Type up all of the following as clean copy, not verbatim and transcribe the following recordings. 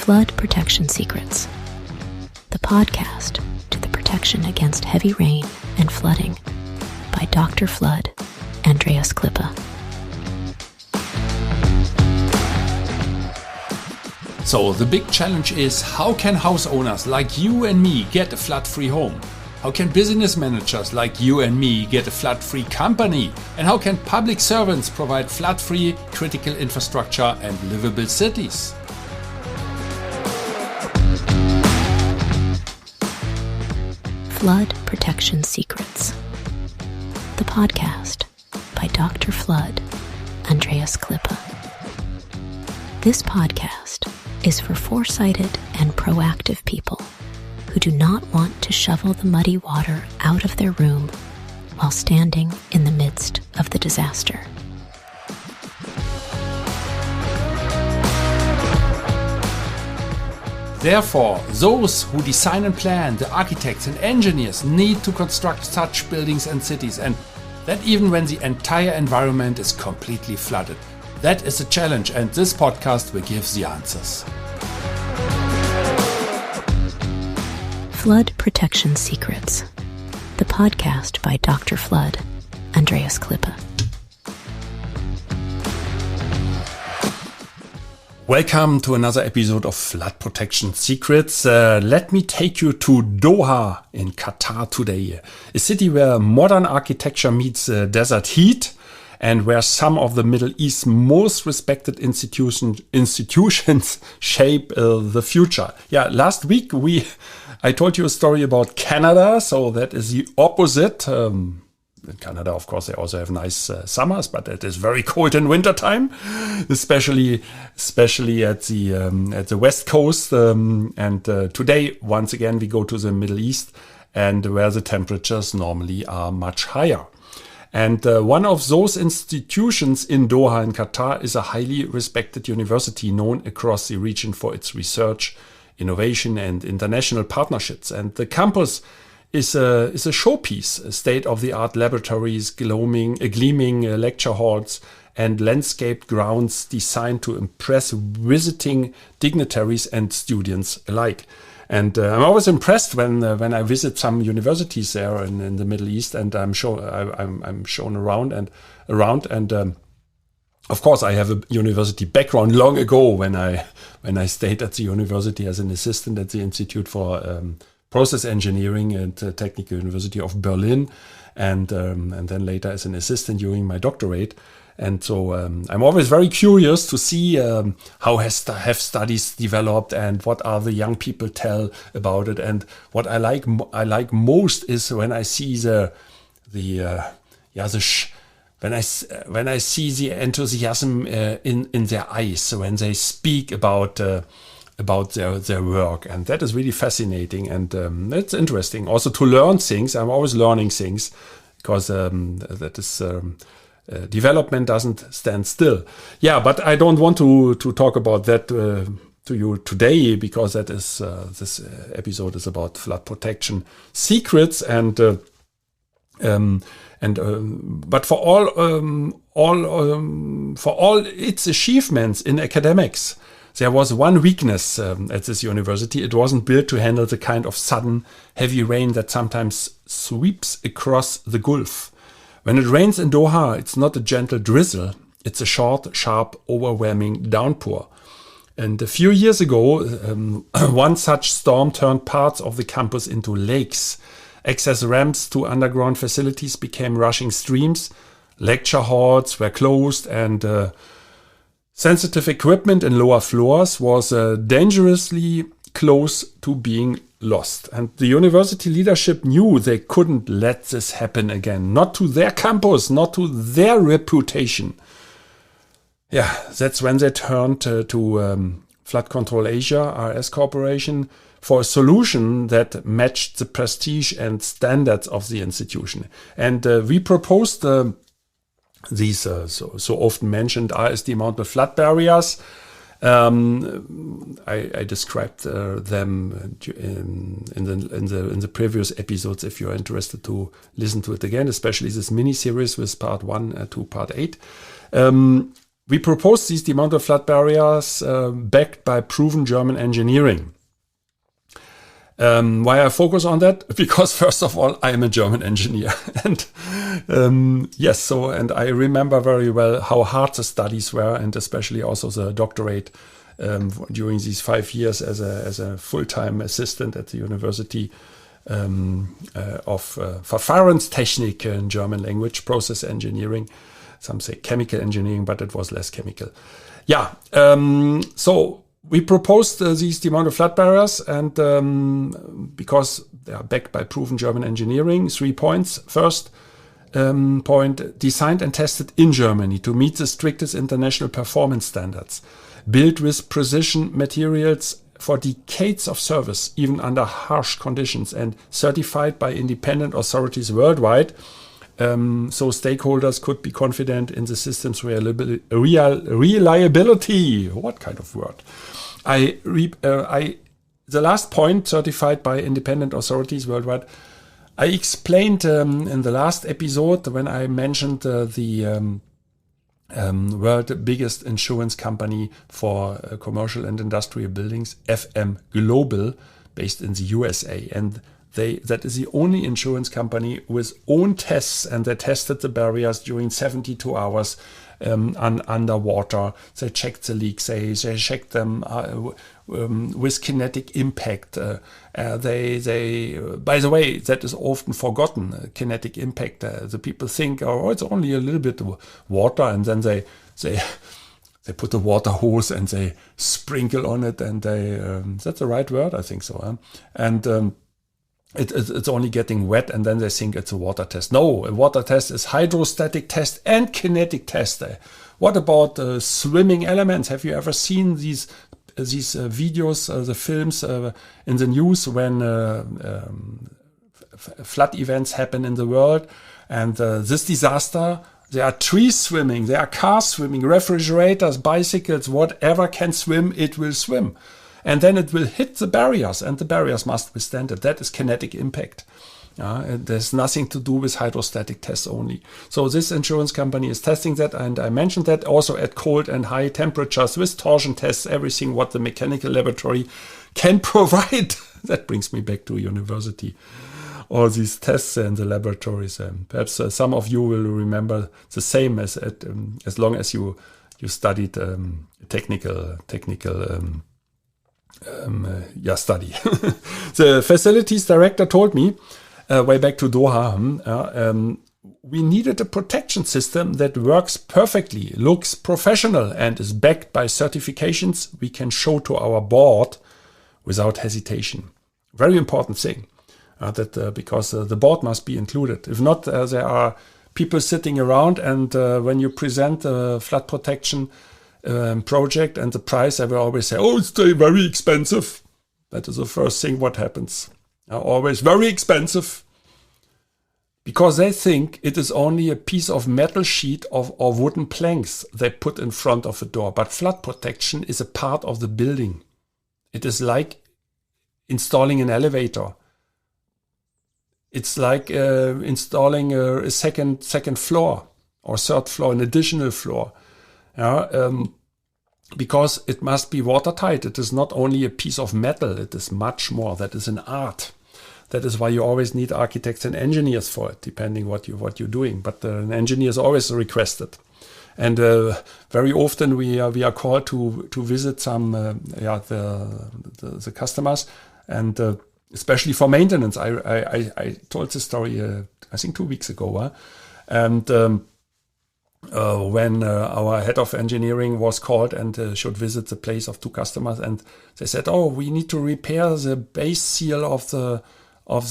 Flood Protection Secrets, the podcast to the protection against heavy rain and flooding by Dr. Flood, Andreas Klippe. So the big challenge is, how can house owners like you and me get a flood-free home? How can business managers like you and me get a flood-free company? And how can public servants provide flood-free critical infrastructure and livable cities? Flood Protection Secrets, the podcast by Dr. Flood, Andreas Klippe. This podcast is for foresighted and proactive people who do not want to shovel the muddy water out of their room while standing in the midst of the disaster. Therefore, those who design and plan, the architects and engineers, need to construct such buildings and cities, and that even when the entire environment is completely flooded. That is a challenge, and this podcast will give the answers. Flood Protection Secrets, the podcast by Dr. Flood, Andreas Klippe. Welcome to another episode of Flood Protection Secrets. Let me take you to Doha in Qatar today, a city where modern architecture meets desert heat and where some of the Middle East's most respected institutions shape the future. Yeah, last week I told you a story about Canada, so that is the opposite. In Canada, of course, they also have nice summers, but it is very cold in wintertime, especially at the west coast. And today, once again, we go to the Middle East, and where the temperatures normally are much higher. And one of those institutions in Doha in Qatar is a highly respected university known across the region for its research, innovation, and international partnerships. And the campus is a showpiece, state-of-the-art laboratories, gleaming lecture halls, and landscaped grounds designed to impress visiting dignitaries and students alike. And I'm always impressed when I visit some universities there in the Middle East, and I'm shown around. Of course, I have a university background long ago when I stayed at the university as an assistant at the Institute for Process Engineering at the Technical University of Berlin, and then later as an assistant during my doctorate. And so I'm always very curious to see how have studies developed and what are the young people tell about it. And what I like most is when I see when I see the enthusiasm in their eyes when they speak about their work, and that is really fascinating, and it's interesting also to learn things. I'm always learning things because that is development doesn't stand still. Yeah, but I don't want to talk about that to you today, because that is this episode is about flood protection secrets, but for all its achievements in academics, there was one weakness at this university. It wasn't built to handle the kind of sudden, heavy rain that sometimes sweeps across the Gulf. When it rains in Doha, it's not a gentle drizzle. It's a short, sharp, overwhelming downpour. And a few years ago, one such storm turned parts of the campus into lakes. Access ramps to underground facilities became rushing streams. Lecture halls were closed, and sensitive equipment in lower floors was dangerously close to being lost. And the university leadership knew they couldn't let this happen again. Not to their campus, not to their reputation. Yeah, that's when they turned to Flood Control Asia, RS Corporation, for a solution that matched the prestige and standards of the institution. And we proposed these so often mentioned RS Demountable Flood Barriers. I described them in the previous episodes. If you're interested to listen to it again, especially this mini series with part 1 to part 8. We proposed these demountable flood barriers backed by proven German engineering. Why I focus on that? Because first of all, I am a German engineer. And and I remember very well how hard the studies were, and especially also the doctorate during these 5 years as a full-time assistant at the University of Verfahrenstechnik in German language, process engineering. Some say chemical engineering, but it was less chemical. So we proposed these demountable flood barriers, and because they are backed by proven German engineering, 3 points. First point, designed and tested in Germany to meet the strictest international performance standards. Built with precision materials for decades of service, even under harsh conditions, and certified by independent authorities worldwide. So stakeholders could be confident in the system's reliability. What kind of word? The last point, certified by independent authorities worldwide, I explained in the last episode when I mentioned the world biggest insurance company for commercial and industrial buildings, FM Global, based in the USA. And that is the only insurance company with own tests, and they tested the barriers during 72 hours underwater. They checked the leaks, they checked them with kinetic impact. They by the way, that is often forgotten, kinetic impact. The people think, oh, it's only a little bit of water, and then they put the water hose and they sprinkle on it, and that's the right word, I think so. And it's only getting wet, and then they think it's a water test. No, a water test is hydrostatic test and kinetic test. What about swimming elements? Have you ever seen these videos, the films in the news when flood events happen in the world? And this disaster, there are trees swimming, there are cars swimming, refrigerators, bicycles, whatever can swim, it will swim. And then it will hit the barriers, and the barriers must withstand it. That is kinetic impact. There's nothing to do with hydrostatic tests only. So this insurance company is testing that, and I mentioned that also at cold and high temperatures with torsion tests, everything what the mechanical laboratory can provide. That brings me back to university. All these tests in the laboratories. Perhaps some of you will remember the same as long as you studied technical study. The facilities director told me way back to Doha, we needed a protection system that works perfectly, looks professional, and is backed by certifications we can show to our board without hesitation. Very important thing, because the board must be included. If not, there are people sitting around, and when you present a flood protection project and the price, I will always say, oh, it's very expensive. That is the first thing what happens. Always very expensive. Because they think it is only a piece of metal sheet or wooden planks they put in front of a door. But flood protection is a part of the building. It is like installing an elevator. It's like installing a second floor or third floor, an additional floor. Because it must be watertight. It is not only a piece of metal, it is much more. That is an art. That is why you always need architects and engineers for it, depending what you're doing. But an engineer is always requested. And very often we are called to visit some the customers, and especially for maintenance. I told this story I think 2 weeks ago, when our head of engineering was called and should visit the place of 2 customers, and they said, "Oh, we need to repair the base seal of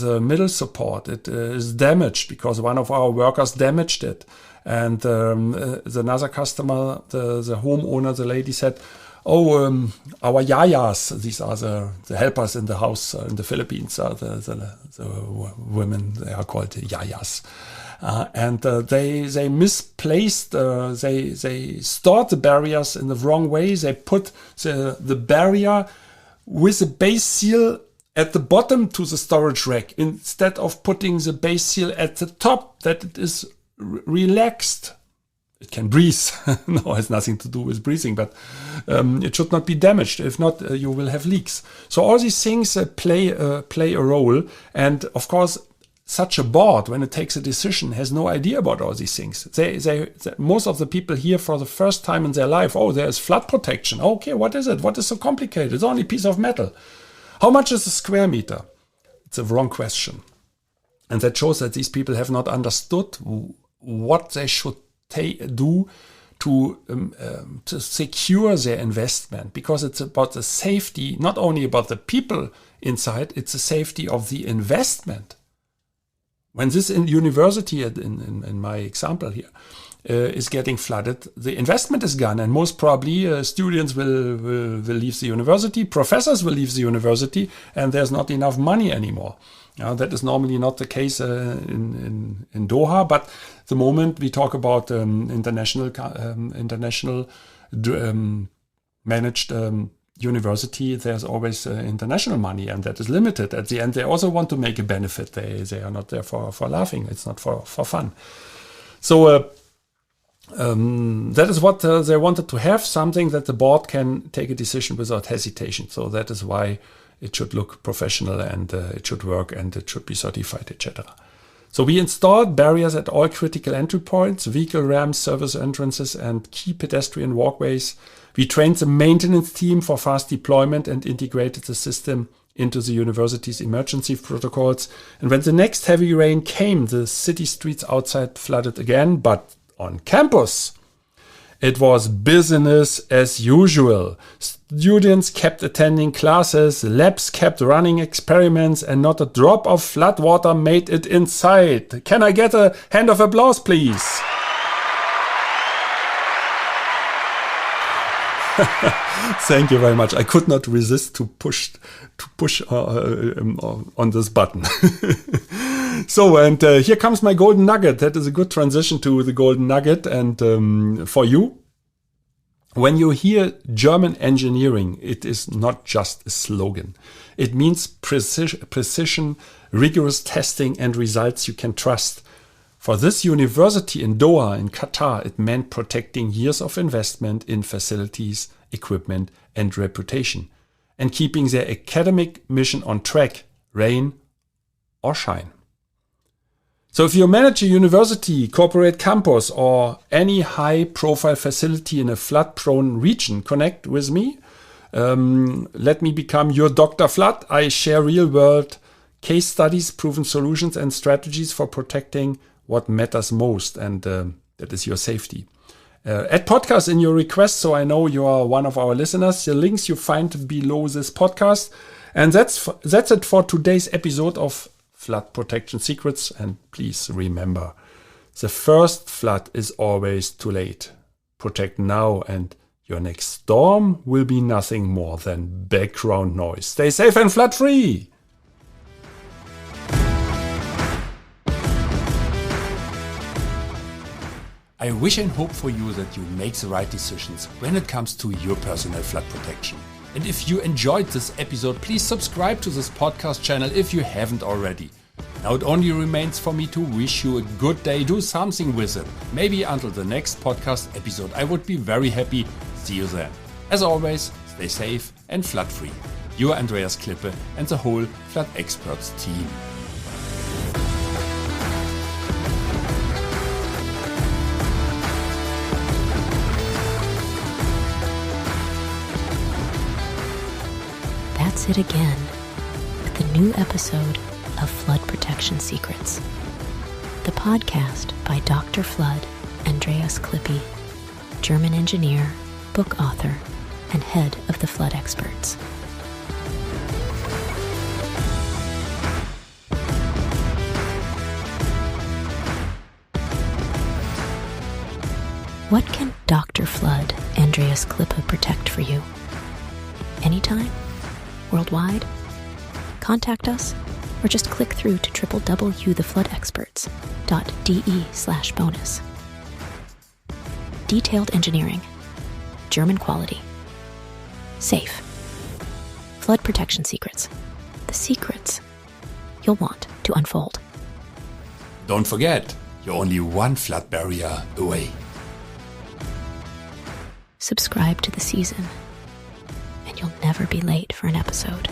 the middle support. It is damaged because one of our workers damaged it." And another customer, the homeowner, the lady said, "Oh, our yayas, these are the helpers in the house in the Philippines, the women, they are called yayas." And they misplaced, they stored the barriers in the wrong way. They put the barrier with the base seal at the bottom to the storage rack instead of putting the base seal at the top, that it is relaxed. it can breathe. No, it has nothing to do with breathing, but it should not be damaged. If not, you will have leaks. So all these things play a role. And of course, such a board, when it takes a decision, has no idea about all these things. They most of the people hear for the first time in their life, oh, there is flood protection. Okay, what is it? What is so complicated? It's only a piece of metal. How much is a square meter? It's a wrong question. And that shows that these people have not understood what they should do to secure their investment, because it's about the safety, not only about the people inside, it's the safety of the investment. When this university, in my example here, is getting flooded, the investment is gone, and most probably students will leave the university, professors will leave the university, and there's not enough money anymore. That is normally not the case in Doha, but the moment we talk about international managed university, there's always international money, and that is limited. At the end, they also want to make a benefit. They are not there for laughing. It's not for fun. So that is what they wanted to have, something that the board can take a decision without hesitation. So that is why it should look professional, and it should work, and it should be certified, etc. So we installed barriers at all critical entry points, vehicle ramps, service entrances, and key pedestrian walkways. We trained the maintenance team for fast deployment and integrated the system into the university's emergency protocols. And when the next heavy rain came, the city streets outside flooded again, but on campus, it was business as usual. Students kept attending classes, labs kept running experiments, and not a drop of flood water made it inside. Can I get a hand of applause, please? Thank you very much. I could not resist to push on this button. So, and here comes my golden nugget. That is a good transition to the golden nugget. And for you, when you hear German engineering, it is not just a slogan. It means precision, rigorous testing, and results you can trust. For this university in Doha, in Qatar, it meant protecting years of investment in facilities, equipment, and reputation, and keeping their academic mission on track, rain or shine. So if you manage a university, corporate campus, or any high-profile facility in a flood-prone region, connect with me. Let me become your Dr. Flood. I share real-world case studies, proven solutions, and strategies for protecting what matters most, and that is your safety. Add podcast in your request, so I know you are one of our listeners. The links you find below this podcast. And that's it for today's episode of Flood Protection Secrets. And please remember, the first flood is always too late. Protect now, and your next storm will be nothing more than background noise. Stay safe and flood free. I wish and hope for you that you make the right decisions when it comes to your personal flood protection. And if you enjoyed this episode, please subscribe to this podcast channel if you haven't already. Now it only remains for me to wish you a good day. Do something with it. Maybe until the next podcast episode. I would be very happy. See you then. As always, stay safe and flood free. Your Andreas Klippe and the whole Flood Experts team. That's it again with a new episode of Flood Protection Secrets, the podcast by Dr. Flood, Andreas Klippe, German engineer, book author, and head of the Flood Experts. What can Dr. Flood, Andreas Klippe protect for you? Anytime? Worldwide? Contact us or just click through to www.thefloodexperts.de/bonus. Detailed engineering, German quality, safe, flood protection secrets, the secrets you'll want to unfold. Don't forget, you're only one flood barrier away. subscribe to the season, and you'll never be late for an episode.